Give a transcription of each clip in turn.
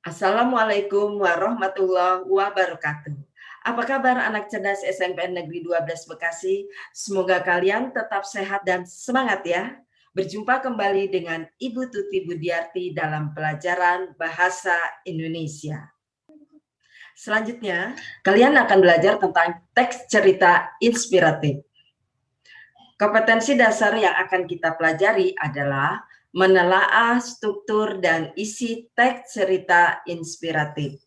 Assalamualaikum warahmatullahi wabarakatuh. Apa kabar anak cerdas SMPN Negeri 12 Bekasi? Semoga kalian tetap sehat dan semangat ya. Berjumpa kembali dengan Ibu Tuti Budiarti dalam pelajaran Bahasa Indonesia. Selanjutnya, kalian akan belajar tentang teks cerita inspiratif. Kompetensi dasar yang akan kita pelajari adalah menelaah struktur dan isi teks cerita inspiratif.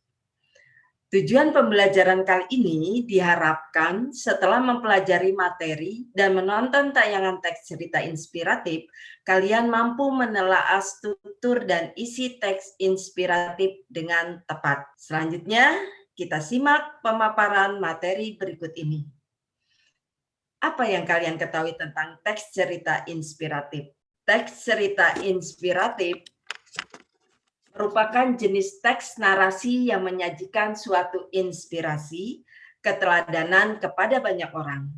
Tujuan pembelajaran kali ini diharapkan setelah mempelajari materi dan menonton tayangan teks cerita inspiratif, kalian mampu menelaah struktur dan isi teks inspiratif dengan tepat. Selanjutnya, kita simak pemaparan materi berikut ini. Apa yang kalian ketahui tentang teks cerita inspiratif? Teks cerita inspiratif merupakan jenis teks narasi yang menyajikan suatu inspirasi, keteladanan kepada banyak orang.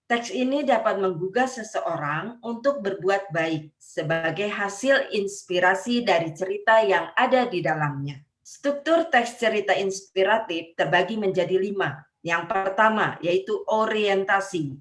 Teks ini dapat menggugah seseorang untuk berbuat baik sebagai hasil inspirasi dari cerita yang ada di dalamnya. Struktur teks cerita inspiratif terbagi menjadi 5. Yang pertama yaitu orientasi.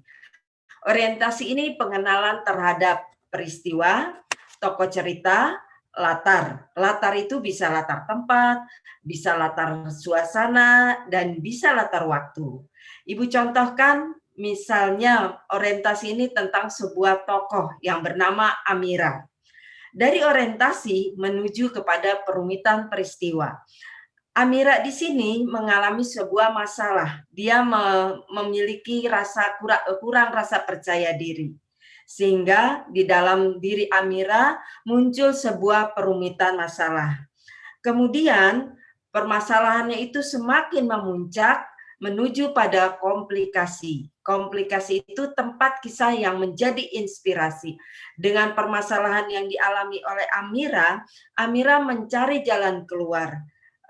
Orientasi ini pengenalan terhadap peristiwa, tokoh cerita, latar. Latar itu bisa latar tempat, bisa latar suasana, dan bisa latar waktu. Ibu contohkan misalnya orientasi ini tentang sebuah tokoh yang bernama Amira. Dari orientasi menuju kepada perumitan peristiwa. Amira di sini mengalami sebuah masalah. Dia memiliki kurang rasa percaya diri. Sehingga di dalam diri Amira muncul sebuah perumitan masalah. Kemudian permasalahannya itu semakin memuncak menuju pada komplikasi. Komplikasi itu tempat kisah yang menjadi inspirasi. Dengan permasalahan yang dialami oleh Amira, Amira mencari jalan keluar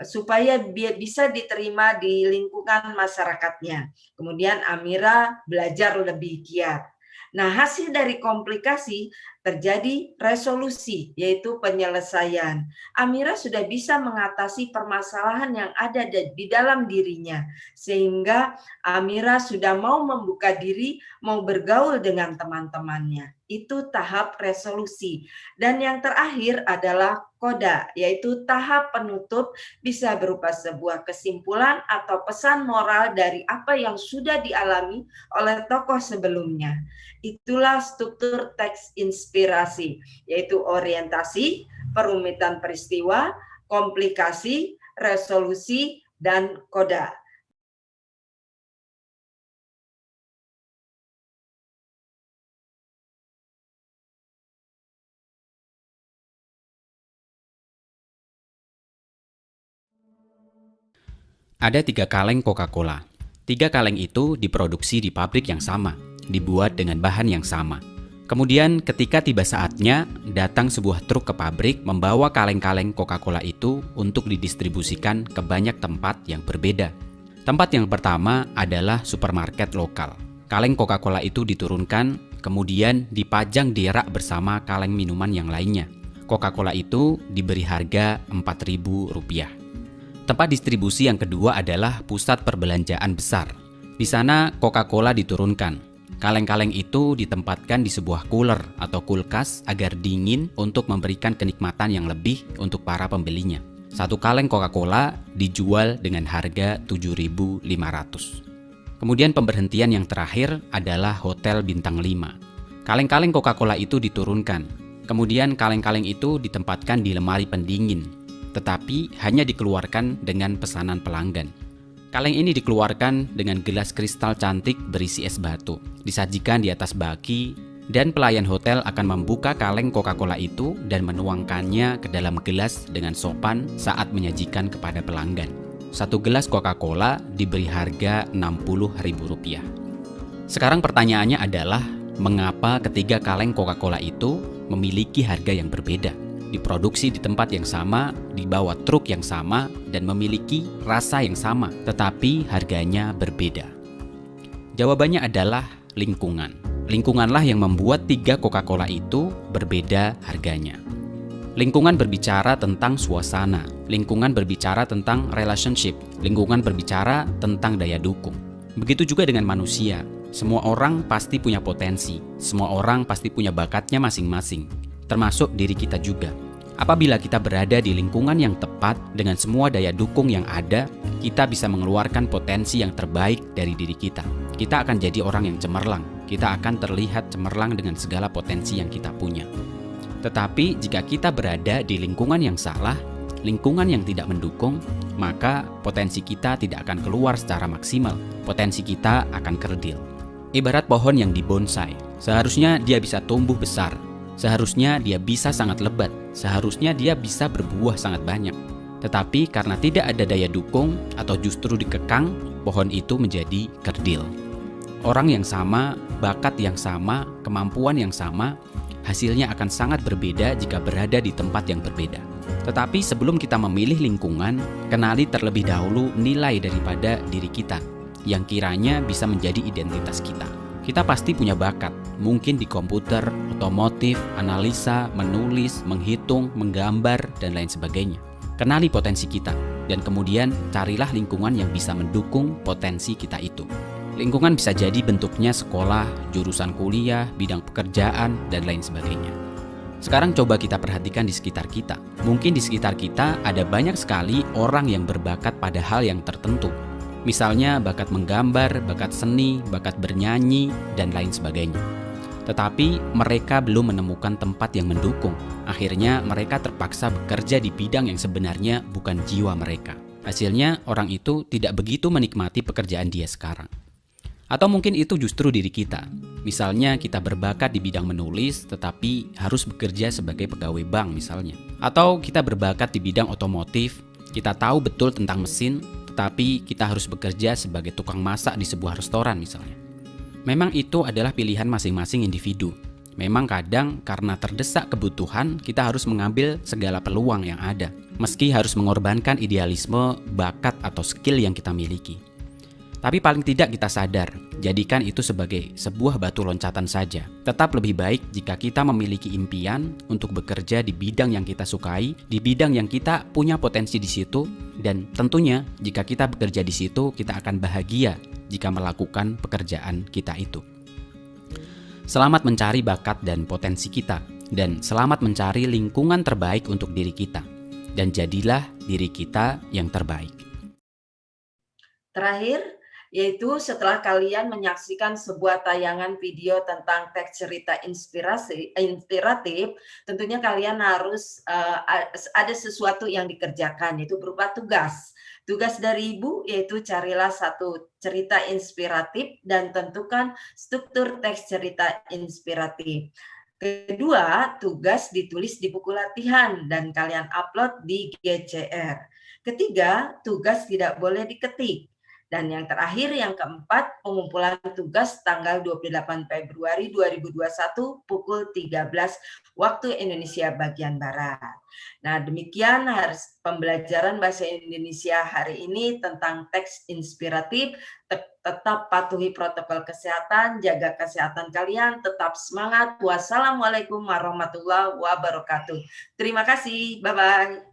supaya bisa diterima di lingkungan masyarakatnya. Kemudian Amira belajar lebih giat. Nah, hasil dari komplikasi terjadi resolusi, yaitu penyelesaian. Amira sudah bisa mengatasi permasalahan yang ada di dalam dirinya, sehingga Amira sudah mau membuka diri, mau bergaul dengan teman-temannya. Itu tahap resolusi. Dan yang terakhir adalah koda, yaitu tahap penutup, bisa berupa sebuah kesimpulan atau pesan moral dari apa yang sudah dialami oleh tokoh sebelumnya. Itulah struktur teks inspirasi, yaitu orientasi, perumitan peristiwa, komplikasi, resolusi, dan koda. Ada 3 kaleng Coca-Cola. 3 kaleng itu diproduksi di pabrik yang sama, dibuat dengan bahan yang sama. Kemudian ketika tiba saatnya, datang sebuah truk ke pabrik membawa kaleng-kaleng Coca-Cola itu untuk didistribusikan ke banyak tempat yang berbeda. Tempat yang pertama adalah supermarket lokal. Kaleng Coca-Cola itu diturunkan, kemudian dipajang di rak bersama kaleng minuman yang lainnya. Coca-Cola itu diberi harga Rp4.000. Tempat distribusi yang kedua adalah pusat perbelanjaan besar. Di sana Coca-Cola diturunkan. Kaleng-kaleng itu ditempatkan di sebuah cooler atau kulkas agar dingin untuk memberikan kenikmatan yang lebih untuk para pembelinya. 1 kaleng Coca-Cola dijual dengan harga Rp7.500. Kemudian pemberhentian yang terakhir adalah hotel bintang 5. Kaleng-kaleng Coca-Cola itu diturunkan. Kemudian kaleng-kaleng itu ditempatkan di lemari pendingin, tetapi hanya dikeluarkan dengan pesanan pelanggan. Kaleng ini dikeluarkan dengan gelas kristal cantik berisi es batu, disajikan di atas baki, dan pelayan hotel akan membuka kaleng Coca-Cola itu dan menuangkannya ke dalam gelas dengan sopan saat menyajikan kepada pelanggan. 1 gelas Coca-Cola diberi harga Rp60.000. Sekarang pertanyaannya adalah, mengapa ketiga kaleng Coca-Cola itu memiliki harga yang berbeda? Diproduksi di tempat yang sama, dibawa truk yang sama, dan memiliki rasa yang sama, tetapi harganya berbeda. Jawabannya adalah lingkungan. Lingkunganlah yang membuat 3 Coca-Cola itu berbeda harganya. Lingkungan berbicara tentang suasana, lingkungan berbicara tentang relationship, lingkungan berbicara tentang daya dukung. Begitu juga dengan manusia. Semua orang pasti punya potensi, semua orang pasti punya bakatnya masing-masing, termasuk diri kita juga. Apabila kita berada di lingkungan yang tepat dengan semua daya dukung yang ada, kita bisa mengeluarkan potensi yang terbaik dari diri kita. Kita akan jadi orang yang cemerlang, kita akan terlihat cemerlang dengan segala potensi yang kita punya. Tetapi jika kita berada di lingkungan yang salah, lingkungan yang tidak mendukung, maka potensi kita tidak akan keluar secara maksimal. Potensi kita akan kerdil. Ibarat pohon yang dibonsai, seharusnya dia bisa tumbuh besar, seharusnya dia bisa sangat lebat, seharusnya dia bisa berbuah sangat banyak. Tetapi karena tidak ada daya dukung atau justru dikekang, pohon itu menjadi kerdil. Orang yang sama, bakat yang sama, kemampuan yang sama, hasilnya akan sangat berbeda jika berada di tempat yang berbeda. Tetapi sebelum kita memilih lingkungan, kenali terlebih dahulu nilai daripada diri kita yang kiranya bisa menjadi identitas kita. Kita pasti punya bakat, mungkin di komputer, otomotif, analisa, menulis, menghitung, menggambar, dan lain sebagainya. Kenali potensi kita, dan kemudian carilah lingkungan yang bisa mendukung potensi kita itu. Lingkungan bisa jadi bentuknya sekolah, jurusan kuliah, bidang pekerjaan, dan lain sebagainya. Sekarang coba kita perhatikan di sekitar kita. Mungkin di sekitar kita ada banyak sekali orang yang berbakat pada hal yang tertentu. Misalnya bakat menggambar, bakat seni, bakat bernyanyi, dan lain sebagainya. Tetapi mereka belum menemukan tempat yang mendukung. Akhirnya mereka terpaksa bekerja di bidang yang sebenarnya bukan jiwa mereka. Hasilnya orang itu tidak begitu menikmati pekerjaan dia sekarang. Atau mungkin itu justru diri kita. Misalnya kita berbakat di bidang menulis tetapi harus bekerja sebagai pegawai bank misalnya. Atau kita berbakat di bidang otomotif, kita tahu betul tentang mesin tetapi kita harus bekerja sebagai tukang masak di sebuah restoran misalnya. Memang itu adalah pilihan masing-masing individu. Memang kadang karena terdesak kebutuhan kita harus mengambil segala peluang yang ada. Meski harus mengorbankan idealisme, bakat atau skill yang kita miliki. Tapi paling tidak kita sadar, jadikan itu sebagai sebuah batu loncatan saja. Tetap lebih baik jika kita memiliki impian untuk bekerja di bidang yang kita sukai, di bidang yang kita punya potensi di situ, dan tentunya jika kita bekerja di situ, kita akan bahagia jika melakukan pekerjaan kita itu. Selamat mencari bakat dan potensi kita, dan selamat mencari lingkungan terbaik untuk diri kita, dan jadilah diri kita yang terbaik. Terakhir, yaitu setelah kalian menyaksikan sebuah tayangan video tentang teks cerita inspiratif, tentunya kalian harus ada sesuatu yang dikerjakan, yaitu berupa tugas. Tugas dari Ibu yaitu carilah satu cerita inspiratif dan tentukan struktur teks cerita inspiratif. Kedua, tugas ditulis di buku latihan dan kalian upload di GCR. Ketiga, tugas tidak boleh diketik. Dan yang terakhir, yang keempat, pengumpulan tugas tanggal 28 Februari 2021 pukul 13 waktu Indonesia bagian Barat. Nah, demikian harus pembelajaran bahasa Indonesia hari ini tentang teks inspiratif. Tetap patuhi protokol kesehatan, jaga kesehatan kalian, tetap semangat. Wassalamualaikum warahmatullahi wabarakatuh. Terima kasih, bye-bye.